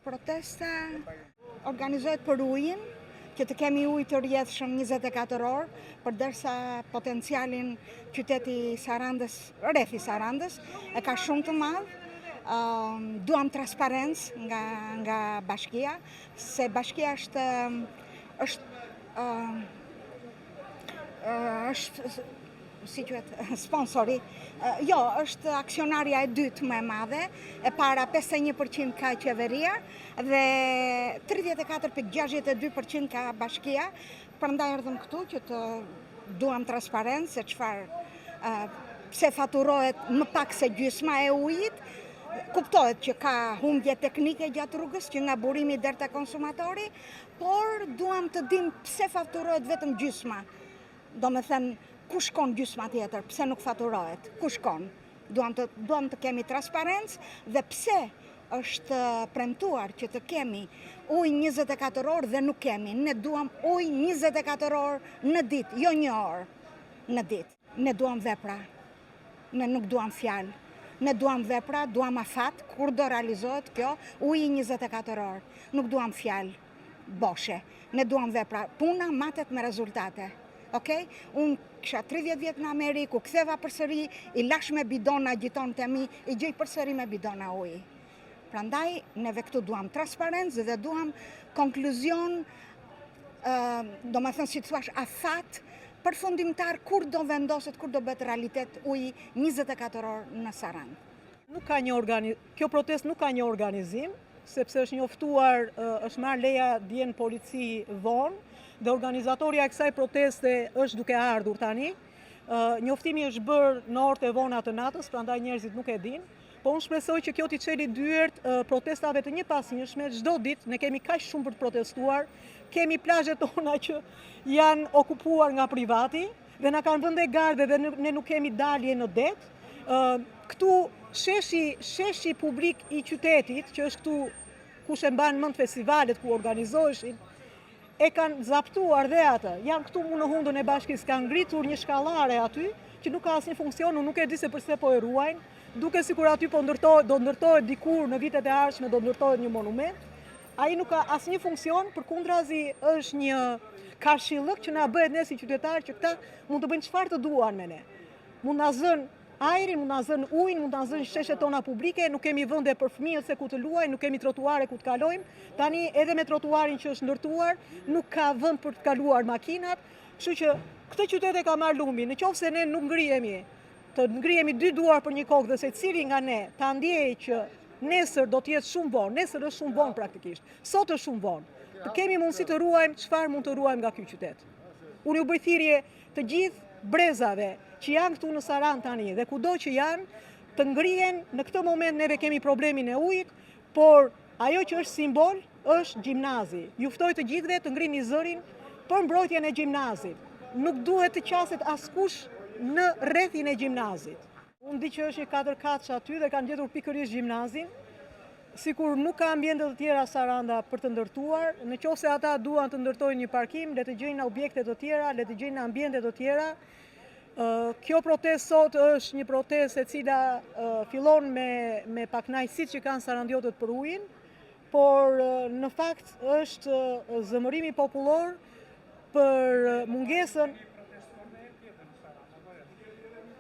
Protesta organizohet për ujin, që të kemi ujë të rrjedhshëm 24 orë, përderisa potencialin qyteti Sarandës, rrethi Sarandës, e ka shumë të madh. Duam transparencë nga bashkia, se bashkia është si quhet, sponsori. Jo, është aksionarja e dytë më e madhe, e para 51% ka qeveria dhe 34,62% ka bashkia. Prandaj erdhëm këtu që të duam transparencë se pse faturohet më pak se gjysma e ujit. Kuptohet që ka humbje teknike gjatë rrugës, që nga burimi deri te konsumatori, por duam të dim pse faturohet vetëm gjysma. Domethënë, ku shkon gjysma tjetër, pse nuk faturohet, ku shkon? Duam të kemi transparencë dhe pse është premtuar që të kemi ujë 24 orë dhe nuk kemi. Ne duam ujë 24 orë në ditë, jo 1 orë në ditë. Ne duam vepra, ne nuk duam fjalë. Ne duam vepra, duam afat, kur do realizohet kjo, uji 24 orë. Nuk duam fjalë boshe, ne duam vepra. Puna matet me rezultate. Okay? Unë kisha 30 vjet në Amerikë, u ktheva përsëri, i lash me bidona gjiton të mi, i gjej përsëri me bidona uji. Prandaj, neve këtu duam transparencë dhe duam konkluzion, do më thënë si të thuash afat, përfundimtar kur do vendoset, kur do bëhet realitet uji 24 orë në Sarandë. Kjo protestë nuk ka një organizim, sepse është njoftuar, është marrë leja dje në polici vonë, dhe organizatoria e kësaj proteste është duke ardhur tani. Njoftimi është bërë në orët e vona të natës, prandaj njerëzit nuk e dinë. Po unë shpresoj që kjo t'i çeli dyert protestave të njëpasnjëshme. Çdo ditë ne kemi kaq shumë për të protestuar, kemi plazhet tona që janë okupuar nga privati dhe na kanë vënë garde dhe ne nuk kemi dalje në det. Këtu sheshi publik i qytetit, që është këtu kush e mban mend festivalet ku organizoheshin, e kanë zaptuar dhe atë. Janë këtu në hundën e bashkisë, kanë ngritur një shkallare aty që nuk ka asnjë funksion, unë nuk e di se pse po e ruajnë. Duke sikur aty do ndërtohet dikur në vitet e ardhshme, do ndërtohet një monument. Ai nuk ka asnjë funksion, përkundrazi është një kashillëk që na bëhet ne si qytetarë që këta mund të bëjnë çfarë të duan me ne. Mund na zën ajrin, mund na zën ujin, mund na zën sheshet tona publike, nuk kemi vende për fëmijët se ku të luajnë, nuk kemi trotuare ku të kalojmë. Tani edhe me trotuarin që është ndërtuar, nuk ka vend për të kaluar makinat. Kështu që këtë qytet e ka marrë lumbi. Nëse ne nuk ngrihemi, të ngrihemi dy duar për një kokë dhe secili nga ne ta ndjejë që nesër do të jetë shumë vonë, nesër është shumë vonë praktikisht. Sot është shumë vonë. Të kemi mundësi të ruajmë çfarë mund të ruajmë nga ky qytet. Unë ju bëj thirrje të gjithë brezave që janë këtu në Sarandë tani dhe kudo që janë, të ngrihen. Në këtë moment neve kemi problemin e ujit, por ajo që është simbol është gjimnazi. Ju ftoj të gjithëve të ngrini zërin për mbrojtjen e gjimnazit. Nuk duhet të qaset askush në rrethin e gjimnazit. Unë di që është një 4 katësh aty dhe kanë gjetur pikërisht gjimnazin. Sikur nuk ka ambiente të tjera Saranda për të ndërtuar, nëse ata duan të ndërtojnë një parkim, le të gjejnë objekte të tjera, le të gjejnë ambiente të tjera. Kjo protestë sot është një protestë e cila fillon me pakënaqësitë që kanë sarandotët për ujin, por në fakt është zëmërimi popullor për mungesën.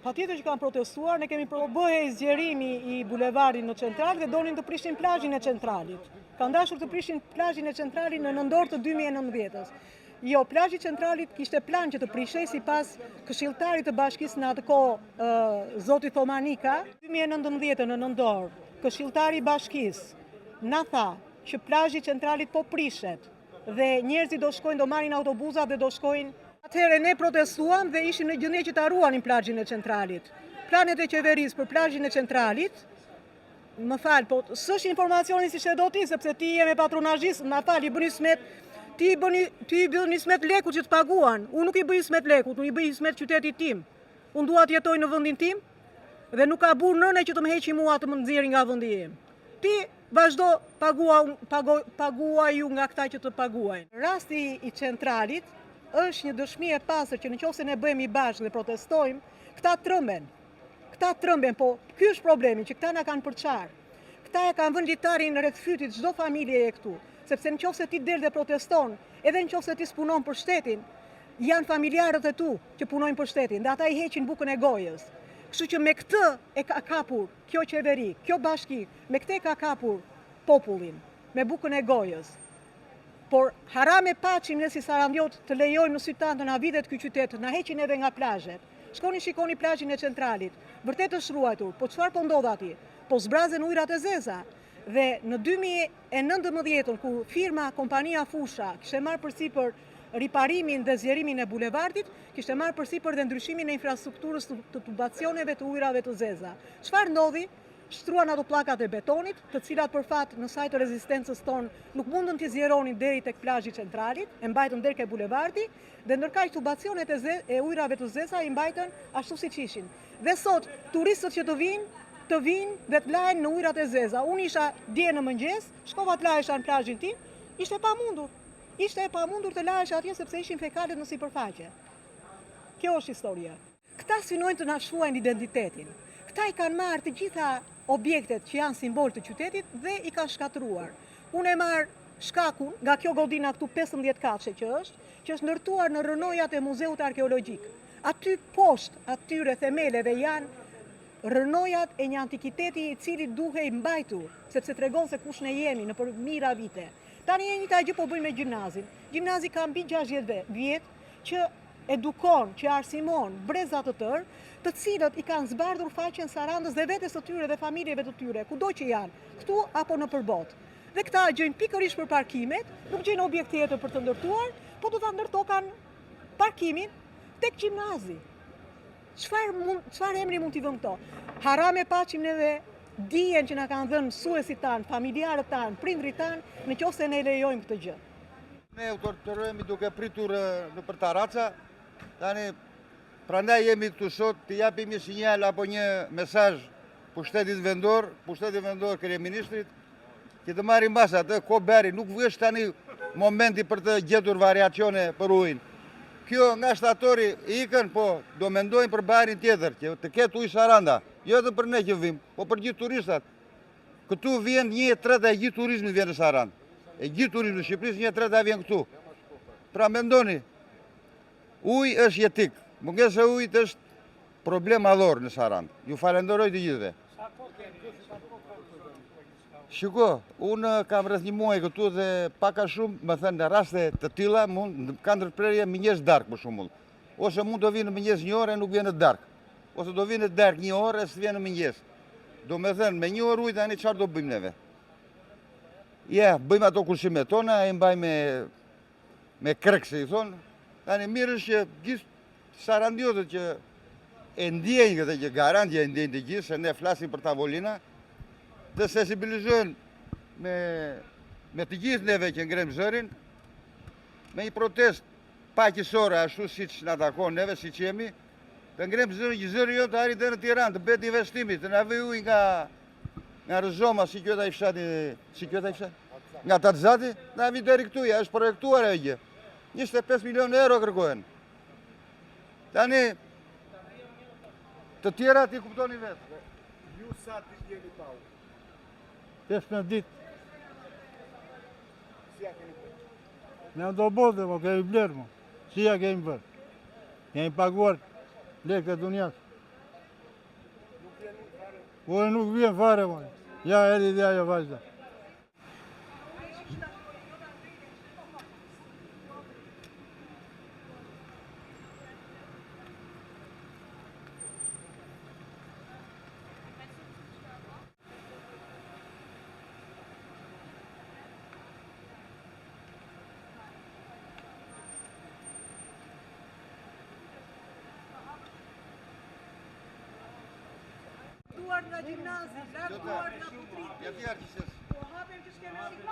Patjetër që kanë protestuar, ne kemi bëhe zgjerimi i bulevardit në Central dhe donin të prishin plazhin e Centralit. Kanë dashur të prishin plazhin e Centralit në nëntor të 2019-s. Jo, plazhi i Centralit kishte plan që të prishej sipas këshilltarit të bashkisë në atë kohë, zoti Thomanika. 2019 në nëntor, këshilltari i bashkisë na tha që plazhi i Centralit po prishet dhe njerëzit do shkojnë, do marrin autobusat dhe do shkojnë. Atëherë ne protestuam dhe ishim në gjendje që ta ruanin plazhin e Centralit. Planet e qeverisë për plazhin e Centralit, më fal, po s'është informacioni si do ti, sepse ti je me patronazhist, më fal, i bëni smet, ti i bëni smet lekut që të paguan. Unë nuk i bëj smet lekut, unë i bëj smet qytetit tim. Unë dua të jetoj në vendin tim dhe nuk ka burr nëne që të më heqë mua të më nxjerrë nga vendi im. Ti vazhdo paguaj ju nga këta që të paguajnë. Rasti i Centralit është një dëshmi e pastër që nëse ne bëhemi bashkë dhe protestojmë, këta trëmben. Po ky është problemi, që këta na kanë përçar. këta e kanë vënë litarin rreth fytit çdo familje e këtu, sepse nëse ti del dhe proteston, edhe nëse ti s'punon për shtetin, janë familjarët e tu që punojnë për shtetin, dhe ata i heqin bukën e gojës. Kështu që me këtë e ka kapur kjo qeveri, kjo bashki, me këtë e ka kapur popullin, me bukën e gojës. Por haram e paçim ne si sarandiot të lejojmë në sy tanë të na vidhet ky qytet, na heqin edhe nga plazhet. Shkoni shikoni plazhin e Centralit, vërtet është ruajtur, po çfarë po ndodh atij? Po zbrazen ujërat e zeza. Dhe në 2019, ku firma kompania Fusha kishte marrë përsipër riparimin dhe zgjerimin e bulevardit, kishte marrë përsipër dhe ndryshimin e infrastrukturës të tubacioneve të ujërave të zeza. Çfarë ndodhi? Shtruan ato pllakat e betonit, të cilat për fat në saj të rezistencës tonë nuk mundën t'i zgjeronin deri tek plazhi i Centralit, e mbajtën deri ke bulevardi, dhe ndërkaq tubacionet e ujërave të zeza i mbajtën ashtu siç ishin. Dhe sot turistët që të vinë dhe të lahen në ujërat e zeza. Unë isha dje në mëngjes, shkova të lahesha në plazhin tim, ishte e pamundur. Ishte e pamundur të lahesha atje sepse ishin fekalet në sipërfaqe. Kjo është historia. Këta synojnë të na shuajnë identitetin. Këta i kanë marrë të gjitha objektet që janë simbol të qytetit dhe i kanë shkatruar. Unë e marr shkakun nga kjo godina këtu 15 katshe që është ndërtuar në rënojat e Muzeut Arkeologjik. Aty poshtë atyre themeleve janë rënojat e një antikiteti i cili duhej mbajtur, sepse tregon se kush ne jemi në për mira vite. Tani e njëjta gjë po bëjmë me gjimnazin. Gjimnazi ka mbi 60 vjet që edukon, që arsimon breza të tërë, të cilët i kanë zbardhur faqen Sarandës dhe vetes të tyre dhe familjeve të tyre, kudo që janë, këtu apo në përbot. Dhe këta gjejnë pikërisht për parkimet, nuk gjejnë objekt tjetër për të ndërtuar, po do ta ndërtokan parkimin tek gjimnazi. Çfarë emri mund t'i vëmë këto? Haram e paçim neve dijen që na kanë dhënë mësuesit tanë, familjarët tanë, prindrit tanë, nëse ne lejojmë këtë gjë. Ne u torturojmë duke pritur në për taraca, tani prandaj jemi këtu sot të japim një sinjal apo një mesazh pushtetit vendor kryeministrit, që të marrin pas atë Koberi, nuk vësh tani momenti për të gjetur variacione për ujin. Kjo nga shtatori ikën, po do mendojnë për barin tjetër, që të ketë ujë Saranda, jo edhe për ne që vim, po për gjithë turistat. Këtu vjen 1/3 e gjithë turizmit vjen në Sarandë. E gjithë turizmi në Shqipërisë 1/3 vjen këtu. Pra mendoni, uji është jetik. Mungesa e ujit është problem madhor në Sarandë. Ju falenderoj të gjithëve. Shiko, unë kam rreth një muaj këtu dhe pak a shumë, më thënë, në raste të tilla kanë ndërprerje mëngjes darkë për shembull. Ose mund të vinë në mëngjes një orë e nuk vjen në darkë. Ose do vinë në darkë një orë e s'vjen në mëngjes. Do me thënë, me një orë ujë tani çfarë do bëjmë neve? Ja, bëjmë ato kurshimet tona, e mbajmë me krek, se i thonë. Tani mirë është që gjithë sarandiotët që e ndjenjë këtë që garantja e ndjenjë të gjithë, se ne flasim për tavolina, të sensibilizojnë me të gjithë neve që ngrem zërin, me një protest paqësore, ashtu siç na takon neve, siç jemi, të ngrem zërin jo të arrit në Tiranë, të bëhet investimit, të na vëj ujë nga Rëzoma, si kjo ta i fshati, nga Tatzati, na vi deri këtu, ja është projektuar e gjë. 25 milion euro kërkohen. Tani, të tjera ti kuptoni vetë. Ju sa ti jeni pa ujë? 15 ditë. Si ja keni bërë? Ne do bote, po kemi blerë, mo. Si ja kemi bërë? Kemi paguar lekë të dunjas. Nuk vjen ujë fare? Po nuk vjen fare, mo. Ja, eri dhe ajo vazhda. Nga gjimnazi, larguar nga putrit. Ja ti arqisës. Po hapem që s'kemi si